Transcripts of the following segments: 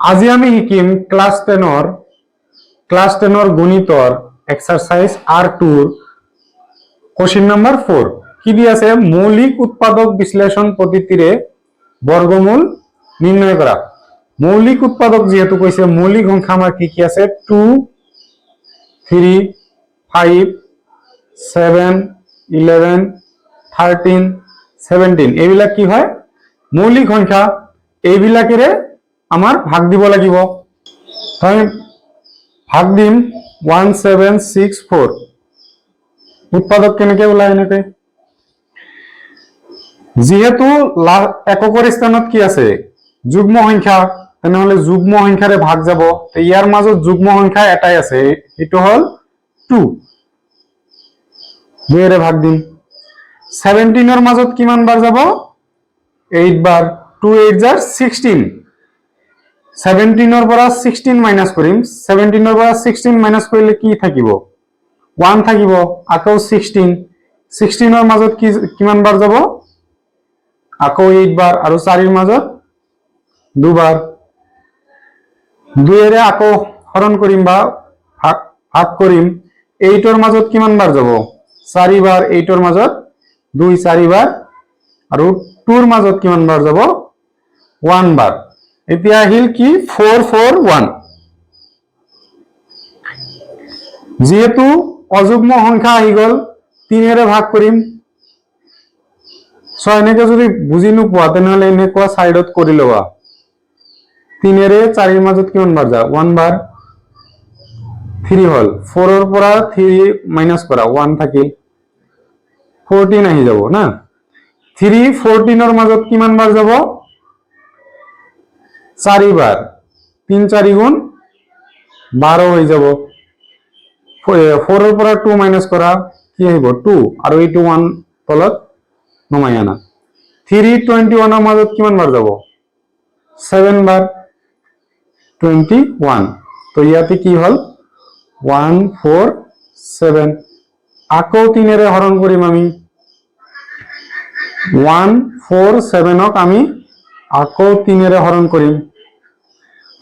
আজি আমি শিকিম ক্লাস 10 গণিতৰ এক্সাৰসাইজ R2 কোশ্চেন নাম্বাৰ 4 কি দি আছে মৌলিক উৎপাদক বিশ্লেষণ পদ্ধতিৰে বর্গমূল নির্ণয় করা। মৌলিক উৎপাদক যেহেতু কইছে মৌলিক সংখ্যা আমার কি কি আছে 2 3 5 7 11 13 17 এইবিলাক কি হয় মৌলিক সংখ্যা এইবিলাকেৰে আমার ভাগ দিব লাগিব। আমি ভাগ দিম 1764 উৎপাদক কেনেকে ওলাই এনেকে যেহেতু এককৰ স্থানত কি আছে যুগ্ম সংখ্যা তেনেহলে যুগ্ম সংখ্যাৰে ভাগ যাব তো ইয়াৰ মাজত যুগ্ম সংখ্যা এটাই আছে এটো হল 2 দুইৰে ভাগ দিম 17 এৰ মাজত কিমান বাৰ যাব 8 বাৰ 2 8 jar 16 17 এৰ পৰা 16 মাইনাস কৰিম 17 এৰ পৰা 16 মাইনাস কৰিলে কি থাকিব 1 থাকিব আকৌ 16 16 এৰ মাজত কি কিমান বাৰ যাব আকৌ 8 বাৰ আৰু 4 এৰ মাজত দুবাৰ 2 এৰে আকৌ হৰণ কৰিম বা ভাগ কৰিম 8 এৰ মাজত কিমান বাৰ যাব 4 বাৰ 8 এৰ মাজত 2 4 বাৰ আৰু 2 এর মাজত কিমান বার যাব 1 বার এতিয়া আহিল কি 441 যেহেতু অযুগ্ম সংখ্যা আহি গল 3 এৰে ভাগ কৰিম সো এনেকে যদি বুজি নোপোৱা তেনেহলে এনেকুৱা সাইডত কৰি লবা 3 এৰে 4 এৰ মাজত কিমান বাৰ যা 1 বাৰ 3 হল 4 এৰ পৰা 3 মাইনাস কৰা 1 থাকিল 14 আহি যাব না 3 14 এর মাজত কিমান বার যাব 4 বার 3 4 গুণ 12 হৈ যাব 4 এর পৰা 2 মাইনাস কৰা কি আহিব 2 আৰু এইটো 1 তলত নমাই আনা 321 এর মাজত কিমান বার যাব 7 বার 21 তো ইয়াতে কি হল 147 আকৌ 3 এৰে হৰণ কৰিম আমি 147 ক আমি আকৌ 3 এৰে হৰণ কৰিম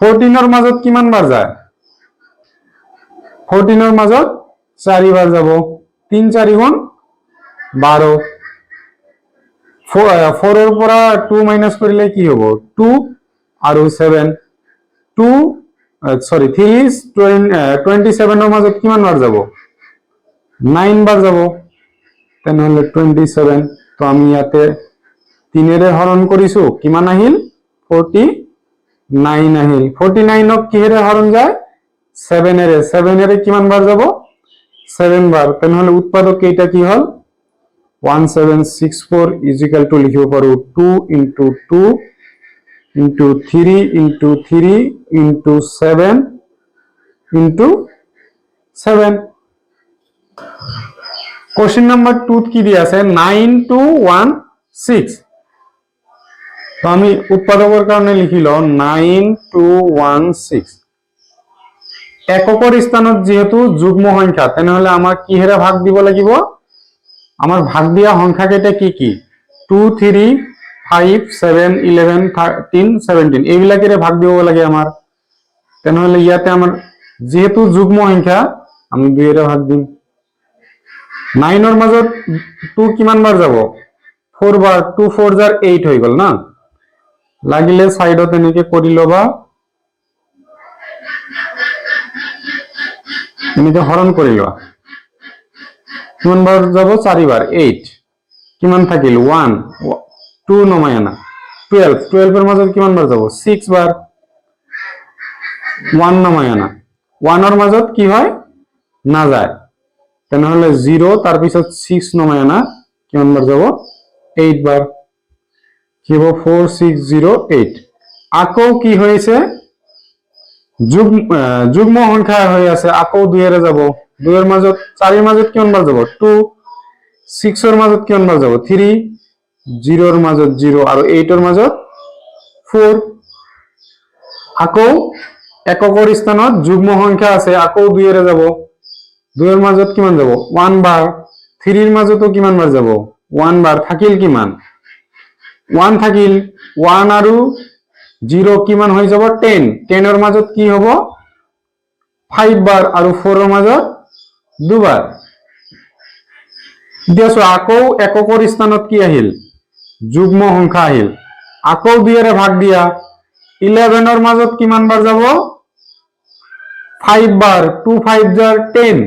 14 এর মাজত কিমান বার যায় 14 এর মাজত 4 বার যাব 3 4 গুণ 12 4 এর পৰা 2 মাইনাস কৰিলে কি হ'ব 2 আৰু 7 2 সরি 3 is 27 এর মাজত কিমান বার যাব 9 বার যাব তেনেহলে 27 তো আমি ইয়াতে 3 এৰে হৰণ কৰিছো কিমান আহিল 49 আহিল 49 ক কিহেৰে হৰণ যায় 7 এৰে কিমান বার যাব 7 বার তেনেহলে উৎপাদক কেইটা কি হল 1764 is equal to লিখিব পাৰো 2 into 2 into 3 into 3 into 7 into 7 question number 2 কি দিয়া আছে 9216 তো আমি উৎপাদকৰ কাৰণে লিখিলো 9216 এককৰ স্থানত যেহেতু যুগ্ম সংখ্যা তেনেহলে আমাক কিহেৰে ভাগ দিব লাগিব আমার ভাগ দিয়া সংখ্যা কেইটা কি কি 2 3 5 7 11 13 17 এইবিলাকেৰে ভাগ দিব লাগে আমাৰ তেনেহলে ইয়াতে আমাৰ যেহেতু যুগ্ম সংখ্যা আমি 2 এৰে ভাগ দিম 9 এর মাজত 2 কিমান বার যাব 4 বার 2 4 jar 8 হৈ গল না লাগিলে সাইডত এনেকে কৰি লবা এনেকে হৰণ কৰি লবা কিমান বার যাব 4 বার 8 কিমান থাকিল 1 2 নমাই আনা 12 এর মাজত কিমান বার যাব 6 বার 1 নমাই আনা 1 এর মাজত কি হয় না যায় তেনেহলে 0 তার পিছত 6 নমাই আনা কিমান বার যাব 8 বার কি হবে 4608 আকৌ কি হয়েছে যুগ্ম সংখ্যা হয়ে আছে আকৌ 2 এর যাব 2 এর মাজত 4 এর মাজত কিমান বার যাব 2 6 এর মাজত কিমান বার যাব 3 0 এর মাজত 0 আর 8 এর মাজত 4 আকৌ এককৰ স্থানত যুগ্ম সংখ্যা আছে আকৌ 2 এর যাব 2 এর মাজত কিমান যাব 1 বার 3 এর মাজতো কিমান বার যাব 1 বার থাকিল কিমান 1 থাকিল 1 আৰু 0 কিমান হৈ যাব 10 10ৰ মাজত কি হ'ব 5 বাৰ আৰু 4ৰ মাজত 2 বাৰ এতিয়া চোৱা আকৌ এককৰ স্থানত কি আহিল যুগ্ম সংখ্যা আহিল আকৌ 2 এৰে ভাগ দিয়া 11ৰ মাজত কিমান বাৰ যাব 5 বাৰ 2 5 জাৰ 10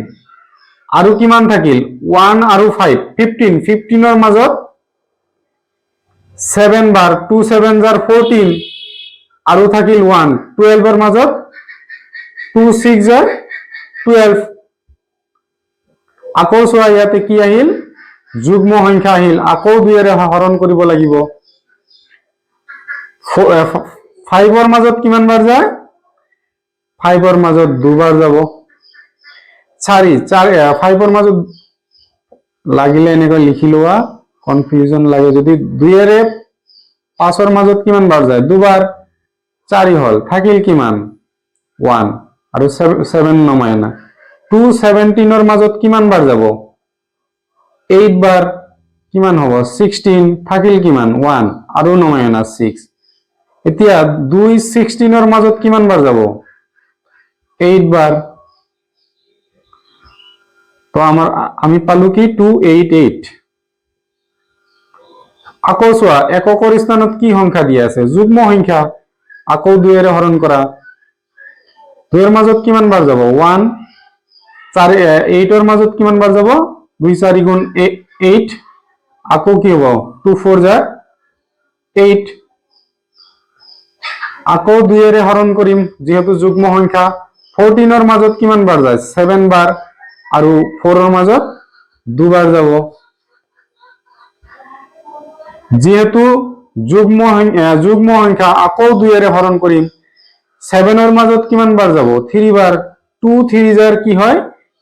আৰু কিমান থাকিল 1 আৰু 5 15 15ৰ মাজত 7 বাৰ 2 7 জাৰ 14 আৰু থাকিল 1 12ৰ মাজত 2 6 জাৰ 12 আকৌ চোৱা ইয়াতে কি আহিল যুগ্ম সংখ্যা আহিল আকৌ 2 এৰে হৰণ কৰিব লাগিব 5ৰ মাজত কিমান বাৰ যায় 5ৰ মাজত 2 বাৰ যাব 5ৰ মাজত লাগিলে এনেকৈ লিখি লোৱা কনফিউজন লাগে যদি 2 এৰে 5ৰ মাজত কিমান বাৰ যায় 2 বাৰ 4 হল থাকিল কিমান 1 আৰু 7 নমায় না 2 17ৰ মাজত কিমান বাৰ যাব 8 বাৰ কিমান হ'ব 16 থাকিল কিমান 1 আৰু নমায় না 6 এতিয়া 2 16ৰ মাজত কিমান বাৰ যাব 8 বাৰ তো আমি পালো কি 288 আকৌ চোৱা এককৰ স্থানত কি সংখ্যা দিয়া আছে যুগ্ম সংখ্যা আকৌ 2 এৰে হৰণ কৰা 2 এৰ মাজত কিমান বাৰ যাব 1 8ৰ মাজত কিমান বাৰ যাব 2 4 গুণ 8 আকৌ কি হ'ব 2 4 জাৰ 8 আকৌ 2 এৰে হৰণ কৰিম যেহেতু যুগ্ম সংখ্যা 14ৰ মাজত কিমান বাৰ যায় 7 বাৰ আৰু 4ৰ মাজত 2 বাৰ যাব যেহেতু যুগ্ম সংখ্যা আকৌ 2 এৰে হৰণ কৰিম 7ৰ মাজত কিমান বাৰ যাব 3 বাৰ 2 3 জাৰ কি হয়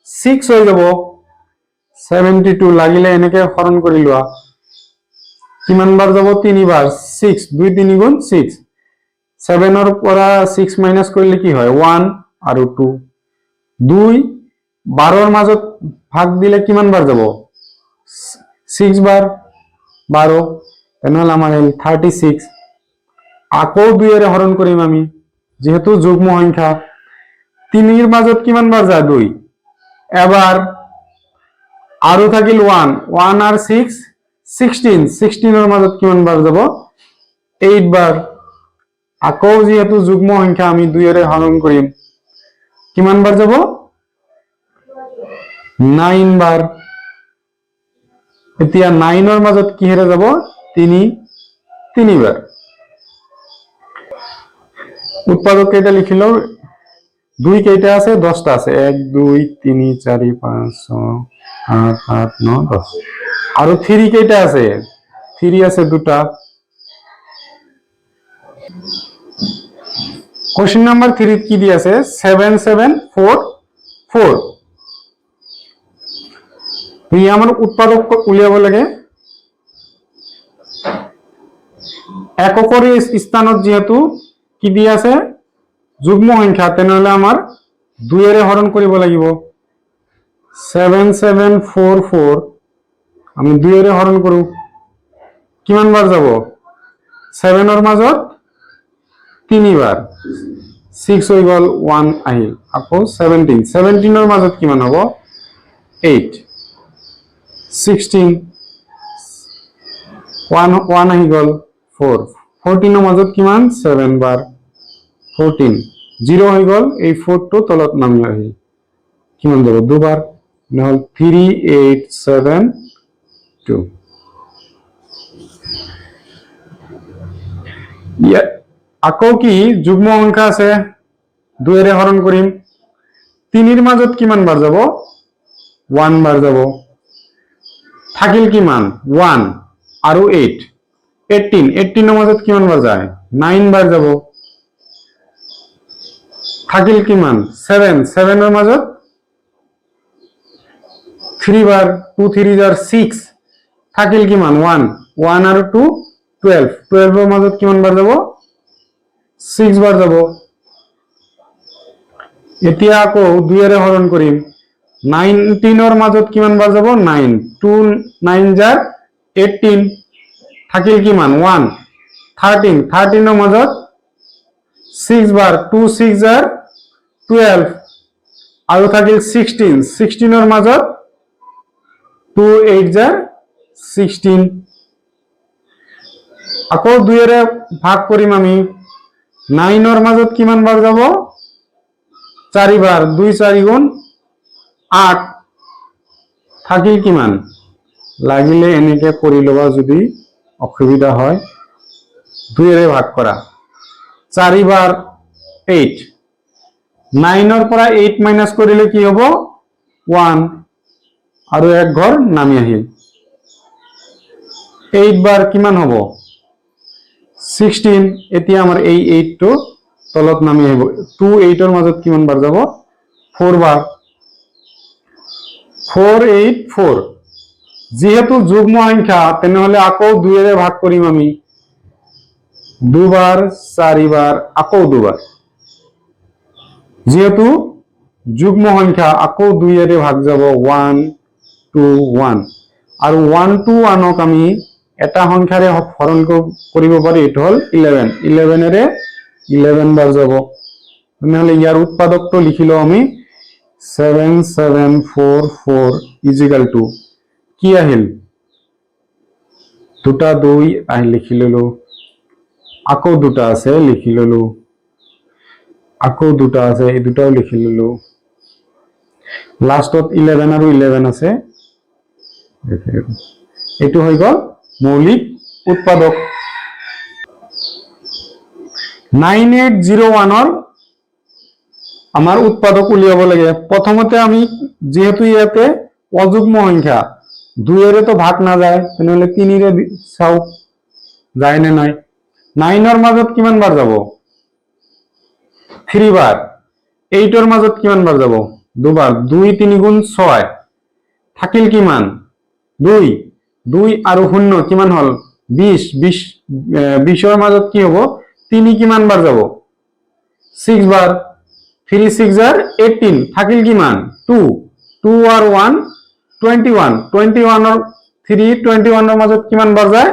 6 হৈ যাব 72 লাগিলে এনেকে হৰণ কৰি লোৱা কিমান বাৰ যাব 3 বাৰ 6 2 3 গুণ 6 7ৰ পৰা 6 মাইনাস কৰিলে কি হয় 1 আৰু 2 2 12ৰ মাজত ভাগ দিলে কিমান বাৰ যাব 6 বাৰ 12 তেনেহলে আমাৰ 36 আকৌ 2 এৰে হৰণ কৰিম আমি যেহেতু যুগ্ম সংখ্যা 3ৰ মাজত কিমান বাৰ যায় 2 এবাৰ আৰু থাকিল 1 1 আৰ 6 16 16ৰ মাজত কিমান বাৰ যাব 8 বাৰ আকৌ যেহেতু যুগ্ম সংখ্যা আমি 2 এৰে হৰণ কৰিম কিমান বাৰ যাব 9 বাৰ এতিয়া 9ৰ মাজত কিহেৰে যাব 3 বাৰ উৎপাদক কেইটা লিখিলো 2 কেইটা আছে 10টা আছে 1 2 3 4 5 6 7 8 9 10 আৰু 3 কেইটা আছে 3 আছে দুটা কোশ্চেন নাম্বাৰ 3 কি দি আছে 7744 তো আমাৰ উৎপাদক উলিয়াব লাগে এককৰ স্থানত যেহেতু কি দি আছে যুগ্ম সংখ্যা তেনেহলে আমাৰ 2 এৰে হৰণ কৰিব লাগিব 7744 আমি 2 এৰে হৰণ কৰো কিমান বাৰ যাব 7ৰ মাজত 3 বাৰ 6 হৈ গল 1 আহিল আকৌ 17ৰ মাজত কিমান হ'ব 8 16 1 আহি গল 4 14ৰ মাজত কিমান 7 বাৰ 14 0 হৈ গল এই 4 টো তলত নামি আহিল কিমান যাব দুবাৰ নহল 3872 আকৌ কি যুগ্ম সংখ্যা আছে 2 এৰে হৰণ কৰিম 3ৰ মাজত কিমান বাৰ যাব 1 বাৰ যাব থাকিল কিমান 1 আৰু 8 18ৰ মাজত কিমান বাৰ যায় 9 বাৰ যাব থাকিল কিমান 7ৰ মাজত 3 বাৰ 2 3 জাৰ 6 থাকিল কিমান 1 আৰু 2 12ৰ মাজত কিমান বাৰ যাব 6 বাৰ যাব এতিয়া আকৌ 2 এৰে হৰণ কৰিম 19ৰ মাজত কিমান বাৰ যাব 9 2 9 জাৰ 18 থাকিল কিমান 1 13ৰ মাজত 6 বাৰ 2 6 জাৰ 12 আৰু থাকিল 16 16ৰ মাজত 2 8 জাৰ 16 আকৌ 2 এৰে ভাগ কৰিম আমি 9ৰ মাজত কিমান বাৰ যাব 4 বাৰ 2 4 গুণ 8 থাকিল কিমান লাগিলে এনেকে কৰি লবা যদি অসুবিধা হয় 2 এৰে ভাগ কৰা 4 বাৰ 8 9ৰ পৰা 8 মাইনাস কৰিলে কি হ'ব 1 আৰু এক ঘৰ নামি আহিল 8 বাৰ কিমান হ'ব 16 এতিয়া আমাৰ এই 8 টো তলত নামি আহিব 2 8ৰ মাজত কিমান বাৰ যাব 4 বাৰ 4 8 4 যেহেতু যুগ্ম সংখ্যা তেনেহলে আকৌ 2 এৰে ভাগ কৰিম আমি 2 বাৰ 4 বাৰ আকৌ 2 বাৰ যেহেতু যুগ্ম সংখ্যা আকৌ 2 এৰে ভাগ যাব 1 2 1 আৰু 1 2 1ক আমি এটা সংখ্যাৰে হৰণ কৰিব পাৰি এটো হল 11 11 এৰে 11 বাৰ যাব তেনেহলে ইয়াৰ উৎপাদকটো লিখিলো আমি 7744 ইজিক্যাল টু কি আহিল দুটা 2 আহি লিখি ললো আকৌ দুটা আছে লিখি ললো আকৌ দুটা আছে এই দুটাও লিখি ললো লাষ্টত 11 আৰু 11 আছে এটো হৈ গল মৌলিক উৎপাদক 9801 আমাৰ উৎপাদক উলিয়াব লাগে প্ৰথমতে আমি যেহেতু ইয়াতে অযুগ্ম সংখ্যা 2 এৰে তো ভাগ না যায় তেনেহলে 3 এৰে চাও যায় না নাই 9ৰ মাজত কিমান বাৰ যাব 3 বাৰ 8ৰ মাজত কিমান বাৰ যাব 2 বাৰ 2 3 গুণ 6 থাকিল কিমান 2 2 আৰু 0 কিমান হল 20 20ৰ মাজত কি হ'ব 3 কিমান বাৰ যাব 6 বাৰ 3 6 জাৰ 18 থাকিল কিমান 2 2 আৰু 1 21 21ৰ 3 21ৰ মাজত কিমান বাৰ যায়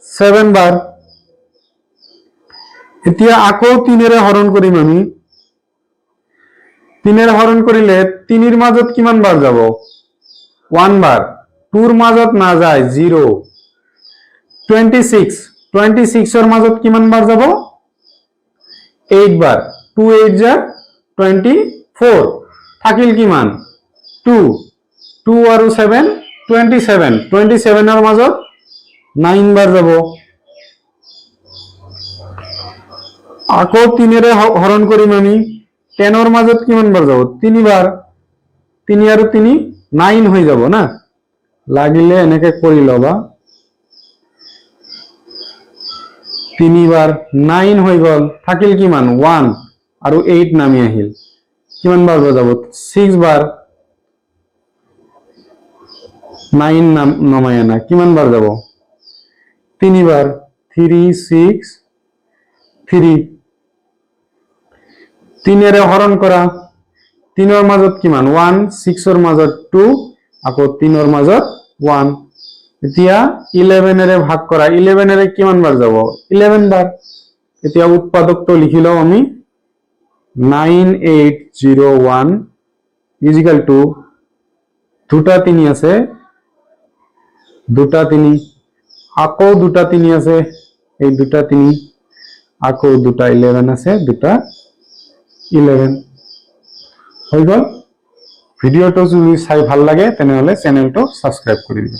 7 বাৰ এতিয়া আকৌ 3 এৰে হৰণ কৰিম আমি 3 এৰে হৰণ কৰিলে 3ৰ মাজত কিমান বাৰ যাব 1 বাৰ 2ৰ মাজত না যায় 0 26 26ৰ মাজত কিমান বাৰ যাব 8 বাৰ 2 8 জাৰ 24 থাকিল কিমান 2 2 আৰু 7 27 27ৰ মাজত 9 বাৰ যাব আকৌ 3 এৰে হৰণ কৰিম আমি 10ৰ মাজত কিমান বাৰ যাব 3 বাৰ 3 আৰু 3 9 হৈ যাব না লাগিলে এনেকে কৰি লবা 3 বাৰ 9 হৈ গল থাকিল কিমান 1 আৰু 8 নামি আহিল কিমান বাৰ যাব 6 বাৰ 9 নমাই আনা কিমান বাৰ যাব 3 বাৰ 3 6 3 3 এৰে হৰণ কৰা 3ৰ মাজত কিমান 1 6ৰ মাজত 2 আকৌ 3ৰ মাজত 1 এতিয়া 11 এৰে ভাগ কৰা 11 এৰে কিমান বাৰ যাব 11 বাৰ এতিয়া উৎপাদকটো লিখি লও আমি 9801 ইজিক্যাল টু দুটা 3 আছে দুটা 3 আকৌ দুটা 3 আছে এই দুটা 3 আকৌ দুটা 11 আছে দুটা 11 হৈ গল ভিডিওটো যদি চাই ভাল লাগে তেনেহলে চ্যানেলটো সাবস্ক্রাইব কৰি দিবা